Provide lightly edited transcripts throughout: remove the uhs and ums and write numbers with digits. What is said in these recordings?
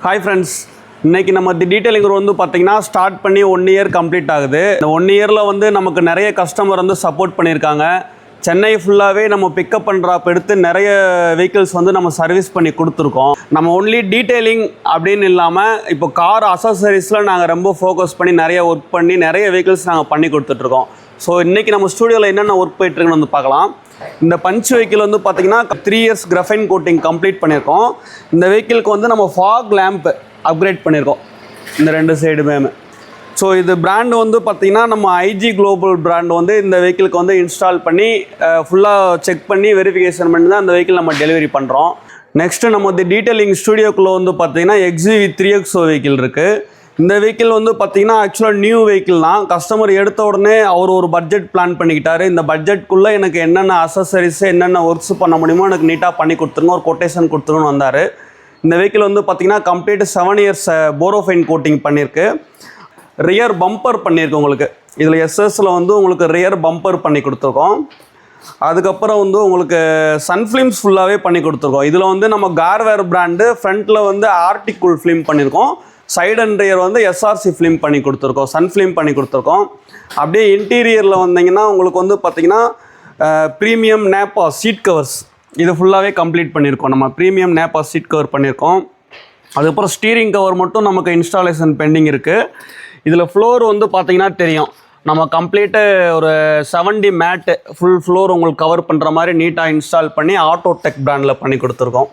Hi friends, இன்றைக்கி நம்ம detailing வந்து பார்த்திங்கன்னா ஸ்டார்ட் பண்ணி 1 இயர் கம்ப்ளீட் ஆகுது. இந்த 1 இயரில் வந்து நமக்கு நிறைய கஸ்டமர் வந்து சப்போர்ட் பண்ணியிருக்காங்க. சென்னை ஃபுல்லாகவே நம்ம பிக்கப் பண்ணுறாப்ப எடுத்து நிறைய வெஹிக்கிள்ஸ் வந்து நம்ம சர்வீஸ் பண்ணி கொடுத்துருக்கோம். நம்ம ஒன்லி டீட்டெயிலிங் அப்படின்னு இல்லாமல் இப்போ கார் அசசரிஸில் நாங்கள் ரொம்ப ஃபோக்கஸ் பண்ணி நிறைய ஒர்க் பண்ணி நிறைய வெஹிக்கிள்ஸ் நாங்கள் பண்ணி கொடுத்துட்ருக்கோம். ஸோ இன்றைக்கி நம்ம ஸ்டூடியோவில் என்னென்ன ஒர்க் போயிட்டுருக்குன்னு வந்து பார்க்கலாம். இந்த பஞ்ச் வெஹிக்கிள் வந்து பார்த்திங்கன்னா 3 இயர்ஸ் கிராஃபைன் கோட்டிங் கம்ப்ளீட் பண்ணியிருக்கோம். இந்த வெஹிக்கிளுக்கு வந்து நம்ம ஃபாக் லேம்ப் அப்கிரேட் பண்ணியிருக்கோம் இந்த 2 சைடுமே. ஸோ இது பிராண்டு வந்து பார்த்திங்கன்னா நம்ம ஐஜி குளோபல் பிராண்ட் வந்து இந்த வெஹிக்கிளுக்கு வந்து இன்ஸ்டால் பண்ணி ஃபுல்லாக செக் பண்ணி வெரிஃபிகேஷன் பண்ணி தான் அந்த வெஹிக்கிள் நம்ம டெலிவரி பண்ணுறோம். நெக்ஸ்ட்டு நம்ம வந்து டீட்டெயிலிங் ஸ்டூடியோக்குள்ளே வந்து பார்த்திங்கன்னா XUV 3XO வெஹிக்கிள் இருக்குது. இந்த வெஹிக்கிள் வந்து பார்த்திங்கன்னா ஆக்சுவலாக நியூ வெஹிக்கிள் தான். கஸ்டமர் எடுத்த உடனே அவர் ஒரு பட்ஜெட் பிளான் பண்ணிக்கிட்டாரு. இந்த பட்ஜெட்குள்ளே எனக்கு என்னென்ன அசசரிஸு என்னென்ன ஒர்க்ஸ் பண்ண முடியுமோ எனக்கு நீட்டாக பண்ணி கொடுத்துருங்க, ஒரு கொட்டேஷன் கொடுத்துருன்னு வந்தார். இந்த வெஹிக்கிள் வந்து பார்த்திங்கன்னா கம்ப்ளீட் 7 இயர்ஸ் போரோஃபைன் கோட்டிங் பண்ணியிருக்கு. ரியர் பம்பர் பண்ணியிருக்கு உங்களுக்கு. இதில் எஸ்எஸில் வந்து உங்களுக்கு ரியர் பம்பர் பண்ணி கொடுத்துருக்கோம். அதுக்கப்புறம் வந்து உங்களுக்கு சன்ஃபிலிம்ஸ் ஃபுல்லாகவே பண்ணி கொடுத்துருக்கோம். இதில் வந்து நம்ம கார்வேர் பிராண்டு ஃப்ரண்ட்டில் வந்து ஆர்டிகூல் ஃபிலிம் பண்ணியிருக்கோம். சைடு அண்ட் ரியர் வந்து எஸ்ஆர்சி ஃபிலிம் பண்ணி கொடுத்துருக்கோம், சன் ஃபிலிம் பண்ணி கொடுத்துருக்கோம். அப்படியே இன்டீரியரில் வந்தீங்கன்னா உங்களுக்கு வந்து பார்த்திங்கன்னா ப்ரீமியம் நேப்பா சீட் கவர்ஸ் இது ஃபுல்லாகவே கம்ப்ளீட் பண்ணியிருக்கோம். நம்ம ப்ரீமியம் நேப்பா சீட் கவர் பண்ணியிருக்கோம். அதுக்கப்புறம் ஸ்டீரிங் கவர் மட்டும் நமக்கு இன்ஸ்டாலேஷன் பெண்டிங் இருக்குது. இதில் ஃப்ளோர் வந்து பார்த்திங்கன்னா தெரியும், நம்ம கம்ப்ளீட்டு ஒரு 70 மேட்டு ஃபுல் ஃப்ளோர் உங்களுக்கு கவர் பண்ணுற மாதிரி நீட்டாக இன்ஸ்டால் பண்ணி ஆட்டோடெக் பிராண்டில் பண்ணி கொடுத்துருக்கோம்.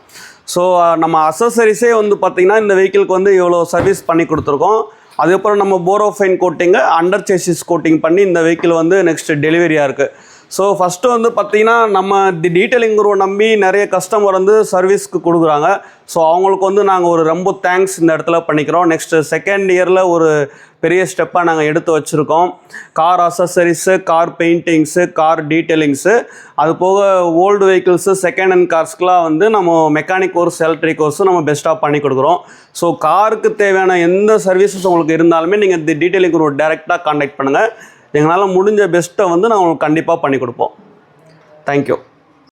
ஸோ நம்ம அசசரிஸே வந்து பார்த்திங்கன்னா இந்த வெஹிக்கிளுக்கு வந்து இவ்வளோ சர்வீஸ் பண்ணி கொடுத்துருக்கோம். அதுக்கப்புறம் நம்ம போரோஃபைன் கோட்டிங்கு அண்டர் சேசிஸ் கோட்டிங் பண்ணி இந்த வெஹிக்கிள் வந்து நெக்ஸ்ட் டெலிவரியாக இருக்குது. ஸோ ஃபஸ்ட்டு வந்து பார்த்திங்கன்னா நம்ம டீட்டெயிலிங் குரூவை நம்பி நிறைய கஸ்டமர் வந்து சர்வீஸ்க்கு கொடுக்குறாங்க. ஸோ அவங்களுக்கு வந்து நாங்கள் ஒரு ரொம்ப தேங்க்ஸ் இந்த இடத்துல பண்ணிக்கிறோம். நெக்ஸ்ட்டு செகண்ட் இயரில் ஒரு பெரிய ஸ்டெப்பாக நாங்கள் எடுத்து வச்சுருக்கோம். Car accessories, car paintings, car detailings, அது போக ஓல்டு வெஹிக்கிள்ஸு, செகண்ட் ஹேண்ட் கார்ஸ்க்கெலாம் வந்து நம்ம மெக்கானிக் கோர்ஸ், எலக்ட்ரிக் கோர்ஸும் நம்ம பெஸ்ட்டாக பண்ணி கொடுக்குறோம். ஸோ காருக்கு தேவையான எந்த சர்வீஸஸ் உங்களுக்கு இருந்தாலுமே நீங்கள் இந்த டீட்டெயிலிங் குரூவை டேரெக்டாக கான்டாக்ட் பண்ணுங்கள். எங்களால் முடிஞ்ச பெஸ்ட்டை வந்து நான் உங்களுக்கு கண்டிப்பாக பண்ணி கொடுப்போம். தேங்க்யூ.